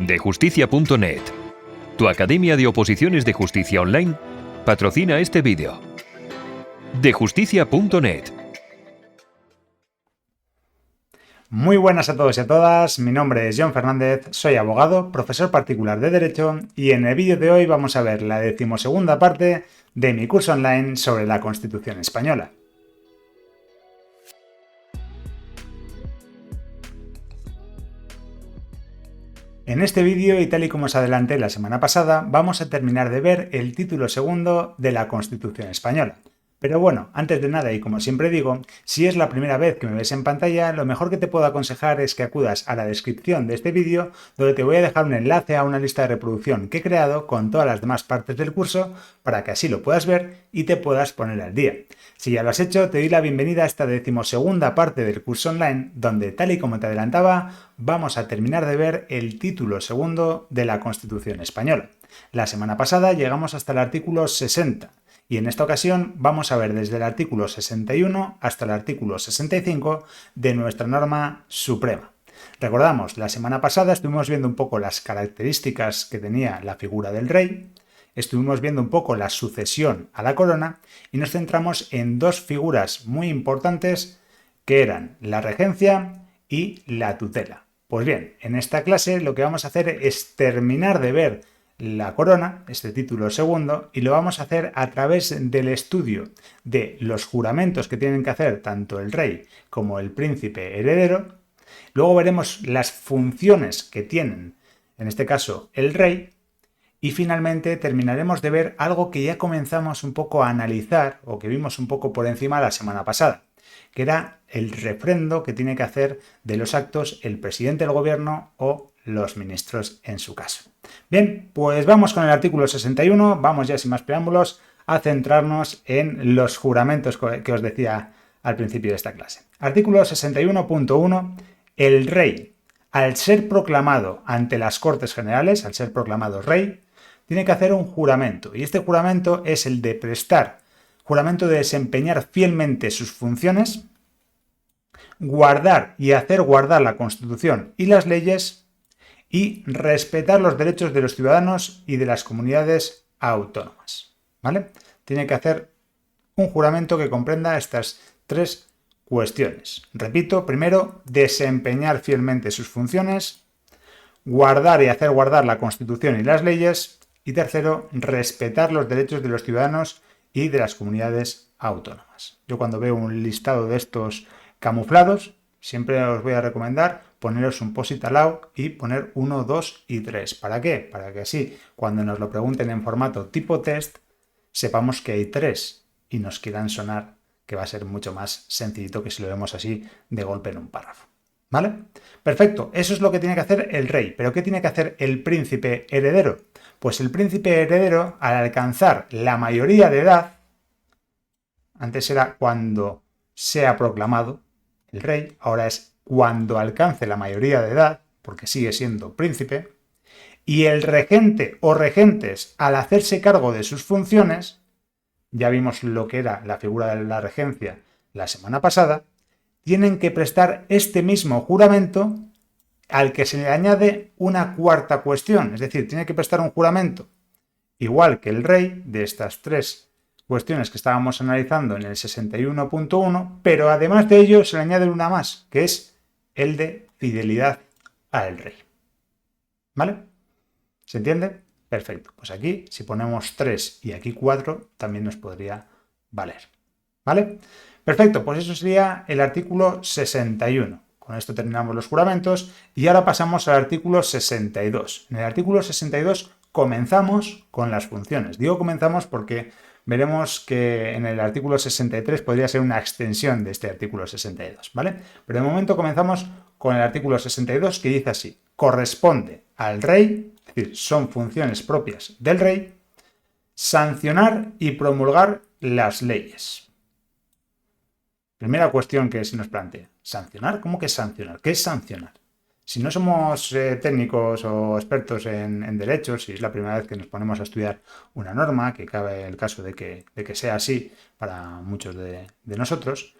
Dejusticia.net, tu academia de oposiciones de justicia online, patrocina este vídeo. Dejusticia.net. Muy buenas a todos y a todas, mi nombre es John Fernández, soy abogado, profesor particular de Derecho y en el vídeo de hoy vamos a ver la 12ª parte de mi curso online sobre la Constitución española. En este vídeo, y tal y como os adelanté la semana pasada, vamos a terminar de ver el título segundo de la Constitución española. Pero bueno, antes de nada y como siempre digo, si es la primera vez que me ves en pantalla, lo mejor que te puedo aconsejar es que acudas a la descripción de este vídeo, donde te voy a dejar un enlace a una lista de reproducción que he creado con todas las demás partes del curso para que así lo puedas ver y te puedas poner al día. Si ya lo has hecho, te doy la bienvenida a esta 12ª parte del curso online, donde tal y como te adelantaba, vamos a terminar de ver el título segundo de la Constitución española. La semana pasada llegamos hasta el artículo 60. Y en esta ocasión vamos a ver desde el artículo 61 hasta el artículo 65 de nuestra norma suprema. Recordamos, la semana pasada estuvimos viendo un poco las características que tenía la figura del rey, estuvimos viendo un poco la sucesión a la corona y nos centramos en dos figuras muy importantes que eran la regencia y la tutela. Pues bien, en esta clase lo que vamos a hacer es terminar de ver la corona, este título segundo, y lo vamos a hacer a través del estudio de los juramentos que tienen que hacer tanto el rey como el príncipe heredero. Luego veremos las funciones que tienen, en este caso, el rey. Y finalmente terminaremos de ver algo que ya comenzamos un poco a analizar o que vimos un poco por encima la semana pasada, que era el refrendo que tiene que hacer de los actos el presidente del gobierno o los ministros en su caso. Bien, pues vamos con el artículo 61, vamos ya sin más preámbulos a centrarnos en los juramentos que os decía al principio de esta clase. Artículo 61.1. El rey, al ser proclamado ante las Cortes Generales, al ser proclamado rey, tiene que hacer un juramento, y este juramento es el de prestar juramento de desempeñar fielmente sus funciones, guardar y hacer guardar la Constitución y las leyes, y respetar los derechos de los ciudadanos y de las comunidades autónomas. ¿Vale? Tiene que hacer un juramento que comprenda estas tres cuestiones. Repito, primero, desempeñar fielmente sus funciones, guardar y hacer guardar la Constitución y las leyes, y tercero, respetar los derechos de los ciudadanos y de las comunidades autónomas. Yo cuando veo un listado de estos camuflados, siempre os voy a recomendar poneros un post-it al lado y poner 1, 2 y 3. ¿Para qué? Para que así, cuando nos lo pregunten en formato tipo test, sepamos que hay 3 y nos quieran sonar, que va a ser mucho más sencillito que si lo vemos así de golpe en un párrafo. ¿Vale? Perfecto, eso es lo que tiene que hacer el rey. ¿Pero qué tiene que hacer el príncipe heredero? Pues el príncipe heredero, al alcanzar la mayoría de edad, antes era cuando sea proclamado el rey, ahora es cuando alcance la mayoría de edad, porque sigue siendo príncipe, y el regente o regentes, al hacerse cargo de sus funciones, ya vimos lo que era la figura de la regencia la semana pasada, tienen que prestar este mismo juramento al que se le añade una cuarta cuestión, es decir, tiene que prestar un juramento igual que el rey de estas tres cuestiones que estábamos analizando en el 61.1, pero además de ello se le añade una más, que es el de fidelidad al rey. ¿Vale? ¿Se entiende? Perfecto. Pues aquí, si ponemos 3 y aquí 4, también nos podría valer. ¿Vale? Perfecto, pues eso sería el artículo 61. Con esto terminamos los juramentos y ahora pasamos al artículo 62. En el artículo 62 comenzamos con las funciones. Digo comenzamos porque veremos que en el artículo 63 podría ser una extensión de este artículo 62, ¿vale? Pero de momento comenzamos con el artículo 62 que dice así: corresponde al rey, es decir, son funciones propias del rey, sancionar y promulgar las leyes. Primera cuestión que se nos plantea. ¿Sancionar? ¿Cómo que sancionar? ¿Qué es sancionar? Si no somos técnicos o expertos en derecho, si es la primera vez que nos ponemos a estudiar una norma, que cabe el caso de que sea así para muchos de nosotros,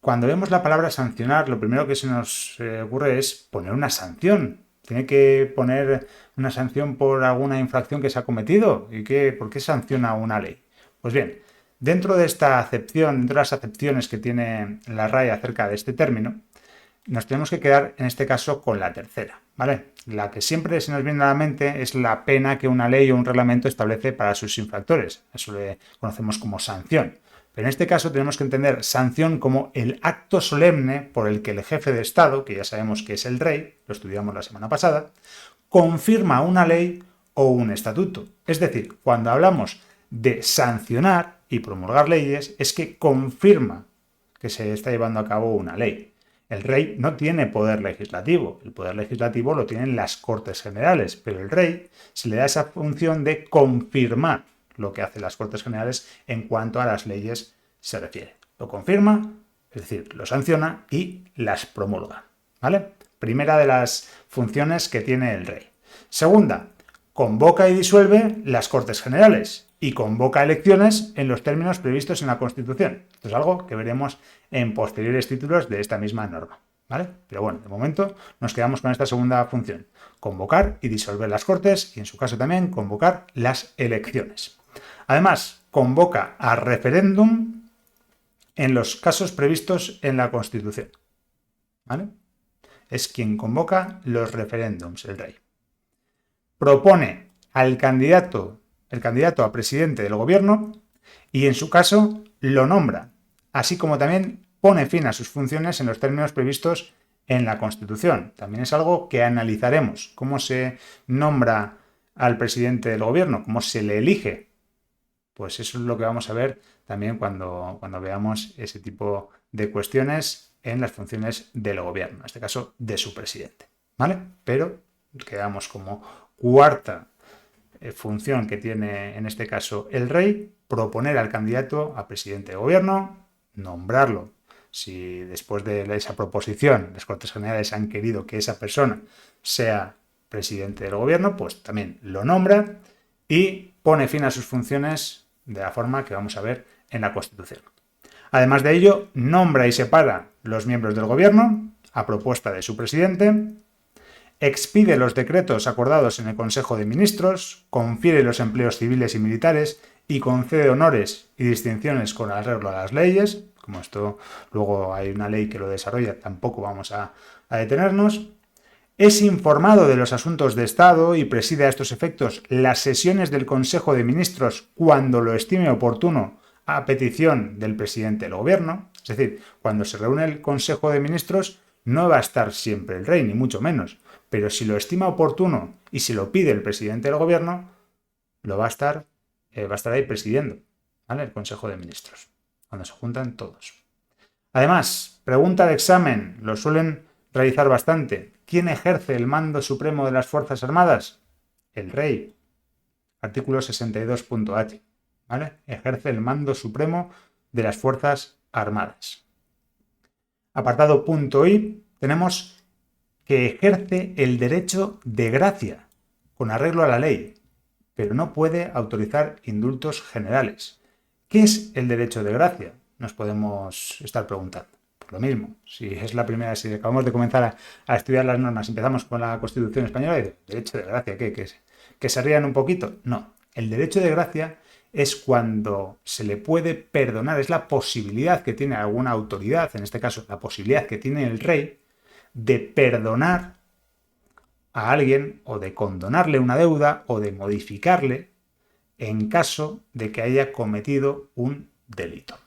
cuando vemos la palabra sancionar, lo primero que se nos ocurre es poner una sanción. ¿Tiene que poner una sanción por alguna infracción que se ha cometido? ¿Y por qué sanciona una ley? Pues bien, dentro de esta acepción, dentro de las acepciones que tiene la RAE acerca de este término, nos tenemos que quedar en este caso con la tercera, ¿vale? La que siempre se nos viene a la mente es la pena que una ley o un reglamento establece para sus infractores. Eso le conocemos como sanción. Pero en este caso tenemos que entender sanción como el acto solemne por el que el jefe de Estado, que ya sabemos que es el rey, lo estudiamos la semana pasada, confirma una ley o un estatuto. Es decir, cuando hablamos de sancionar y promulgar leyes, es que confirma que se está llevando a cabo una ley. El rey no tiene poder legislativo, el poder legislativo lo tienen las Cortes Generales, pero el rey se le da esa función de confirmar lo que hacen las Cortes Generales en cuanto a las leyes se refiere. Lo confirma, es decir, lo sanciona y las promulga, ¿vale? Primera de las funciones que tiene el rey. Segunda, convoca y disuelve las Cortes Generales y convoca elecciones en los términos previstos en la Constitución. Esto es algo que veremos en posteriores títulos de esta misma norma, ¿vale? Pero bueno, de momento nos quedamos con esta segunda función, convocar y disolver las Cortes y en su caso también convocar las elecciones. Además, convoca a referéndum en los casos previstos en la Constitución, ¿vale? Es quien convoca los referéndums, el rey. Propone al candidato, el candidato a presidente del gobierno y en su caso lo nombra, así como también pone fin a sus funciones en los términos previstos en la Constitución. También es algo que analizaremos, cómo se nombra al presidente del gobierno, cómo se le elige. Pues eso es lo que vamos a ver también cuando veamos ese tipo de cuestiones en las funciones del gobierno, en este caso de su presidente, ¿vale? Pero quedamos como cuarta función que tiene en este caso el rey, proponer al candidato a presidente de gobierno, nombrarlo. Si después de esa proposición las Cortes Generales han querido que esa persona sea presidente del gobierno, pues también lo nombra y pone fin a sus funciones de la forma que vamos a ver en la Constitución. Además de ello, nombra y separa los miembros del gobierno a propuesta de su presidente, expide los decretos acordados en el Consejo de Ministros, confiere los empleos civiles y militares y concede honores y distinciones con arreglo a las leyes. Como esto luego hay una ley que lo desarrolla, tampoco vamos a detenernos. Es informado de los asuntos de Estado y preside a estos efectos las sesiones del Consejo de Ministros cuando lo estime oportuno a petición del presidente del gobierno. Es decir, cuando se reúne el Consejo de Ministros no va a estar siempre el rey, ni mucho menos. Pero si lo estima oportuno y si lo pide el presidente del gobierno, lo va a estar ahí presidiendo, ¿vale? El Consejo de Ministros, cuando se juntan todos. Además, pregunta de examen, lo suelen realizar bastante. ¿Quién ejerce el mando supremo de las Fuerzas Armadas? El rey. Artículo 62.h, ¿vale? Ejerce el mando supremo de las Fuerzas Armadas. Apartado punto I, tenemos que ejerce el derecho de gracia, con arreglo a la ley, pero no puede autorizar indultos generales. ¿Qué es el derecho de gracia? Nos podemos estar preguntando. Por lo mismo, si es la primera, si acabamos de comenzar a estudiar las normas, empezamos con la Constitución española y derecho de gracia, ¿qué es? ¿Que se rían un poquito? No. El derecho de gracia es cuando se le puede perdonar, es la posibilidad que tiene alguna autoridad, en este caso la posibilidad que tiene el rey, de perdonar a alguien o de condonarle una deuda o de modificarle en caso de que haya cometido un delito,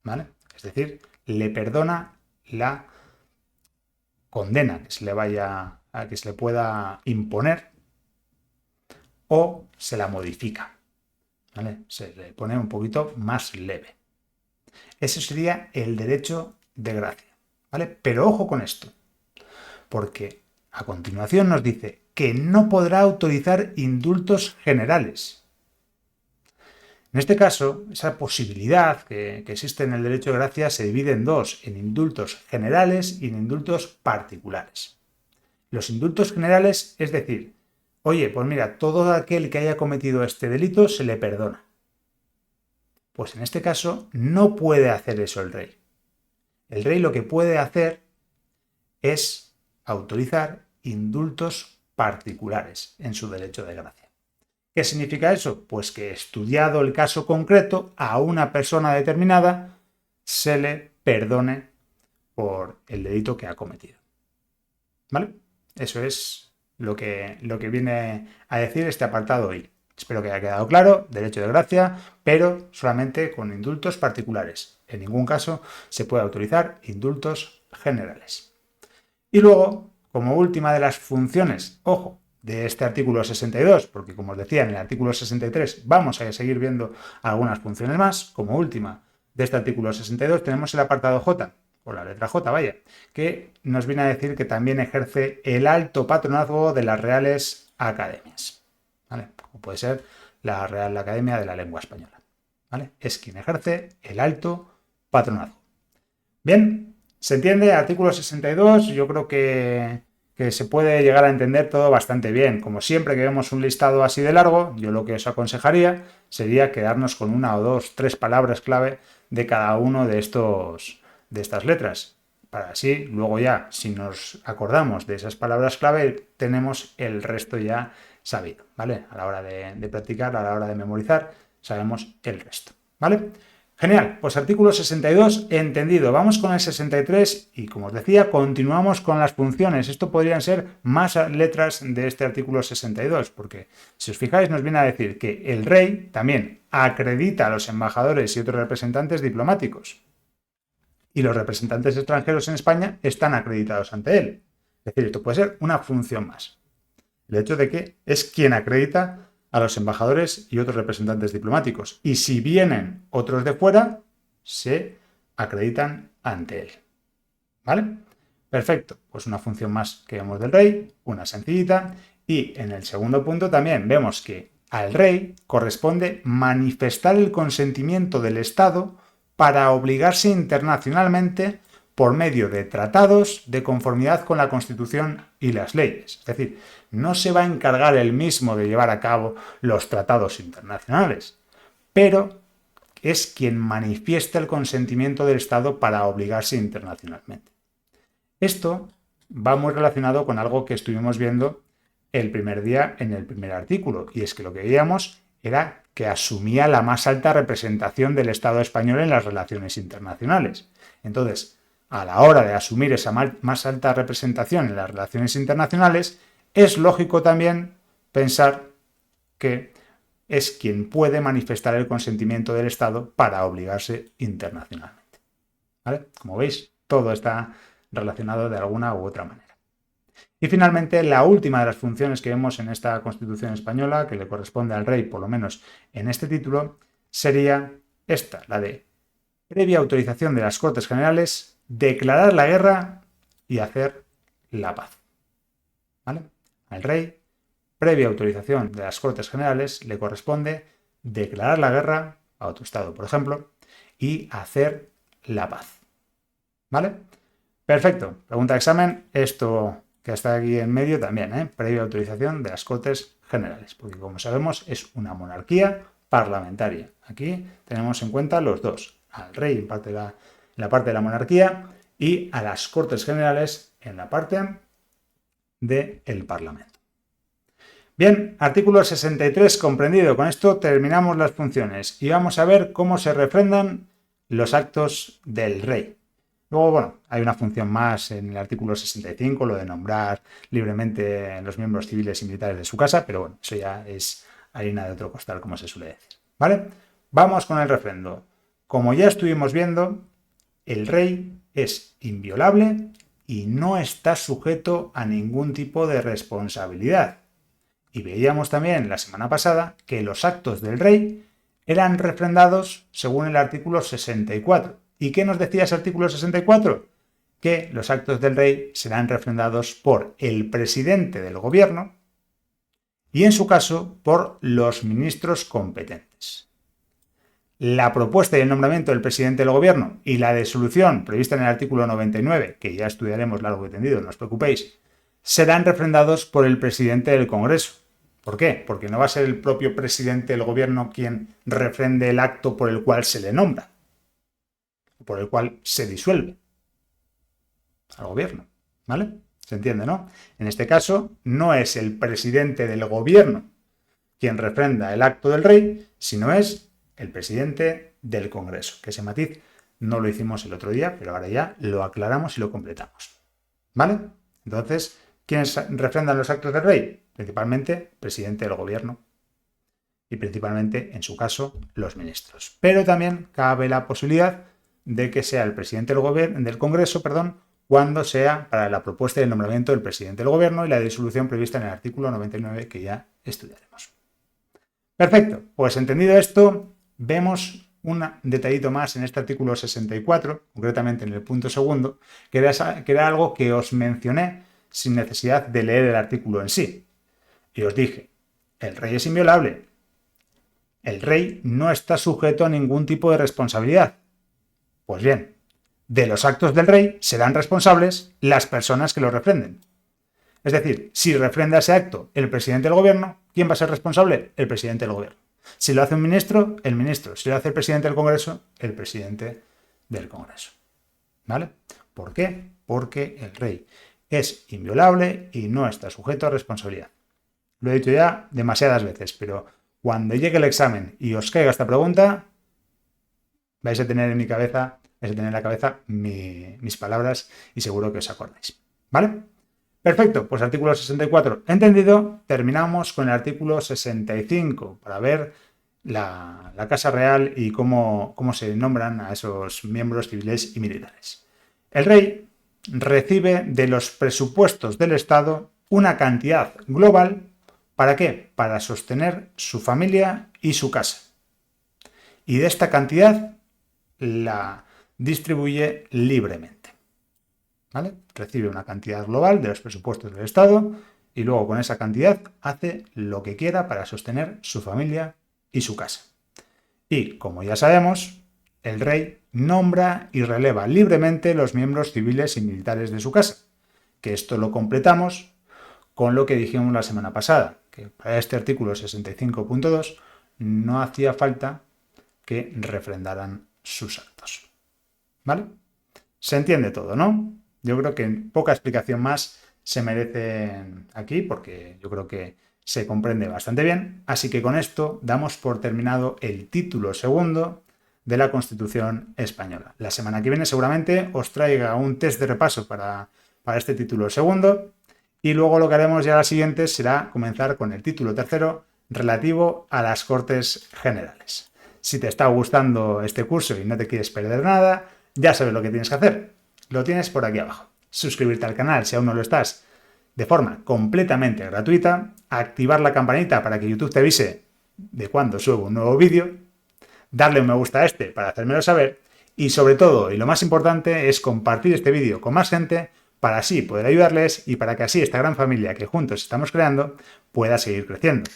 ¿vale? Es decir, le perdona la condena que se le pueda imponer o se la modifica, ¿vale? Se le pone un poquito más leve. Ese sería el derecho de gracia, ¿vale? Pero ojo con esto, porque a continuación nos dice que no podrá autorizar indultos generales. En este caso, esa posibilidad que existe en el derecho de gracia se divide en dos, en indultos generales y en indultos particulares. Los indultos generales, es decir, oye, pues mira, todo aquel que haya cometido este delito se le perdona. Pues en este caso no puede hacer eso el rey. El rey lo que puede hacer es autorizar indultos particulares en su derecho de gracia. ¿Qué significa eso? Pues que estudiado el caso concreto, a una persona determinada se le perdone por el delito que ha cometido. ¿Vale? Eso es lo que viene a decir este apartado I. Espero que haya quedado claro, derecho de gracia, pero solamente con indultos particulares. En ningún caso se puede autorizar indultos generales. Y luego, como última de las funciones, ojo, de este artículo 62, porque como os decía, en el artículo 63 vamos a seguir viendo algunas funciones más, como última de este artículo 62 tenemos el apartado J, o la letra J, vaya, que nos viene a decir que también ejerce el alto patronazgo de las Reales Academias, ¿vale? Como puede ser la Real Academia de la Lengua Española, ¿vale? Es quien ejerce el alto patronazgo. Bien, ¿se entiende? Artículo 62, yo creo que se puede llegar a entender todo bastante bien. Como siempre que vemos un listado así de largo, yo lo que os aconsejaría sería quedarnos con una o dos, tres palabras clave de cada uno de estas letras. Para así, luego ya, si nos acordamos de esas palabras clave, tenemos el resto ya sabido, ¿vale? A la hora de practicar, a la hora de memorizar, sabemos el resto, ¿vale? Genial, pues artículo 62 entendido. Vamos con el 63 y, como os decía, continuamos con las funciones. Esto podrían ser más letras de este artículo 62, porque si os fijáis nos viene a decir que el rey también acredita a los embajadores y otros representantes diplomáticos. Y los representantes extranjeros en España están acreditados ante él. Es decir, esto puede ser una función más. El hecho de que es quien acredita a los embajadores y otros representantes diplomáticos. Y si vienen otros de fuera, se acreditan ante él. ¿Vale? Perfecto. Pues una función más que vemos del rey, una sencillita. Y en el segundo punto también vemos que al rey corresponde manifestar el consentimiento del Estado para obligarse internacionalmente por medio de tratados de conformidad con la Constitución y las leyes. Es decir, no se va a encargar él mismo de llevar a cabo los tratados internacionales, pero es quien manifiesta el consentimiento del Estado para obligarse internacionalmente. Esto va muy relacionado con algo que estuvimos viendo el primer día en el primer artículo, y es que lo que veíamos era que asumía la más alta representación del Estado español en las relaciones internacionales. Entonces, a la hora de asumir esa más alta representación en las relaciones internacionales, es lógico también pensar que es quien puede manifestar el consentimiento del Estado para obligarse internacionalmente. ¿Vale? Como veis, todo está relacionado de alguna u otra manera. Y finalmente, la última de las funciones que vemos en esta Constitución española, que le corresponde al rey, por lo menos en este título, sería esta, la de previa autorización de las Cortes Generales, declarar la guerra y hacer la paz. ¿Vale? Al rey, previa autorización de las Cortes Generales, le corresponde declarar la guerra a otro Estado, por ejemplo, y hacer la paz. ¿Vale? Perfecto. Pregunta de examen. Esto que está aquí en medio también, previa autorización de las Cortes Generales, porque como sabemos es una monarquía parlamentaria. Aquí tenemos en cuenta los dos, al rey en la parte de la monarquía y a las Cortes Generales en la parte del Parlamento. Bien, artículo 63 comprendido. Con esto terminamos las funciones y vamos a ver cómo se refrendan los actos del rey. Luego, bueno, hay una función más en el artículo 65, lo de nombrar libremente los miembros civiles y militares de su casa, pero bueno, eso ya es harina de otro costal, como se suele decir. ¿Vale? Vamos con el refrendo. Como ya estuvimos viendo, el rey es inviolable y no está sujeto a ningún tipo de responsabilidad. Y veíamos también la semana pasada que los actos del rey eran refrendados según el artículo 64. ¿Y qué nos decía ese artículo 64? Que los actos del rey serán refrendados por el presidente del gobierno y, en su caso, por los ministros competentes. La propuesta y el nombramiento del presidente del gobierno y la disolución prevista en el artículo 99, que ya estudiaremos largo y tendido, no os preocupéis, serán refrendados por el presidente del Congreso. ¿Por qué? Porque no va a ser el propio presidente del gobierno quien refrende el acto por el cual se le nombra, por el cual se disuelve al gobierno, ¿vale? ¿Se entiende, no? En este caso, no es el presidente del gobierno quien refrenda el acto del rey, sino es el presidente del Congreso, que ese matiz no lo hicimos el otro día, pero ahora ya lo aclaramos y lo completamos. ¿Vale? Entonces, ¿quiénes refrendan los actos del rey? Principalmente el presidente del gobierno y principalmente, en su caso, los ministros. Pero también cabe la posibilidad de que sea el presidente del Congreso, cuando sea para la propuesta y el nombramiento del presidente del gobierno y la disolución prevista en el artículo 99 que ya estudiaremos. Perfecto, pues entendido esto, vemos un detallito más en este artículo 64, concretamente en el punto segundo, que era algo que os mencioné sin necesidad de leer el artículo en sí. Y os dije, el rey es inviolable. El rey no está sujeto a ningún tipo de responsabilidad. Pues bien, de los actos del rey serán responsables las personas que lo refrenden. Es decir, si refrenda ese acto el presidente del gobierno, ¿quién va a ser responsable? El presidente del gobierno. Si lo hace un ministro, el ministro. Si lo hace el presidente del Congreso, el presidente del Congreso. ¿Vale? ¿Por qué? Porque el rey es inviolable y no está sujeto a responsabilidad. Lo he dicho ya demasiadas veces, pero cuando llegue el examen y os caiga esta pregunta, vais a tener en la cabeza mis palabras y seguro que os acordáis. ¿Vale? Perfecto, pues artículo 64 entendido. Terminamos con el artículo 65 para ver la Casa Real y cómo se nombran a esos miembros civiles y militares. El rey recibe de los presupuestos del Estado una cantidad global. ¿Para qué? Para sostener su familia y su casa. Y de esta cantidad la distribuye libremente. ¿Vale? Recibe una cantidad global de los presupuestos del Estado y luego con esa cantidad hace lo que quiera para sostener su familia y su casa. Y, como ya sabemos, el rey nombra y releva libremente los miembros civiles y militares de su casa, que esto lo completamos con lo que dijimos la semana pasada, que para este artículo 65.2 no hacía falta que refrendaran sus actos. ¿Vale? Se entiende todo, ¿no? Yo creo que poca explicación más se merece aquí porque yo creo que se comprende bastante bien. Así que con esto damos por terminado el título segundo de la Constitución española. La semana que viene seguramente os traiga un test de repaso para este título segundo y luego lo que haremos ya la siguiente será comenzar con el título tercero relativo a las Cortes Generales. Si te está gustando este curso y no te quieres perder nada, ya sabes lo que tienes que hacer. Lo tienes por aquí abajo. Suscribirte al canal si aún no lo estás de forma completamente gratuita, activar la campanita para que YouTube te avise de cuando subo un nuevo vídeo, darle un me gusta a este para hacérmelo saber y sobre todo, y lo más importante, es compartir este vídeo con más gente para así poder ayudarles y para que así esta gran familia que juntos estamos creando pueda seguir creciendo.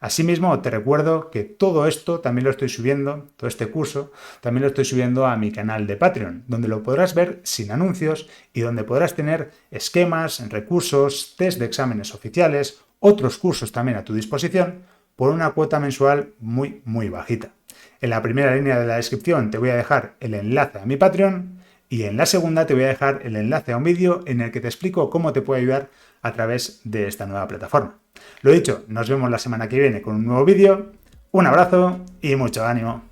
Asimismo, te recuerdo que todo esto también lo estoy subiendo, todo este curso, también lo estoy subiendo a mi canal de Patreon, donde lo podrás ver sin anuncios y donde podrás tener esquemas, recursos, test de exámenes oficiales, otros cursos también a tu disposición, por una cuota mensual muy, muy bajita. En la primera línea de la descripción te voy a dejar el enlace a mi Patreon y en la segunda te voy a dejar el enlace a un vídeo en el que te explico cómo te puedo ayudar a través de esta nueva plataforma. Lo dicho, nos vemos la semana que viene con un nuevo vídeo. Un abrazo y mucho ánimo.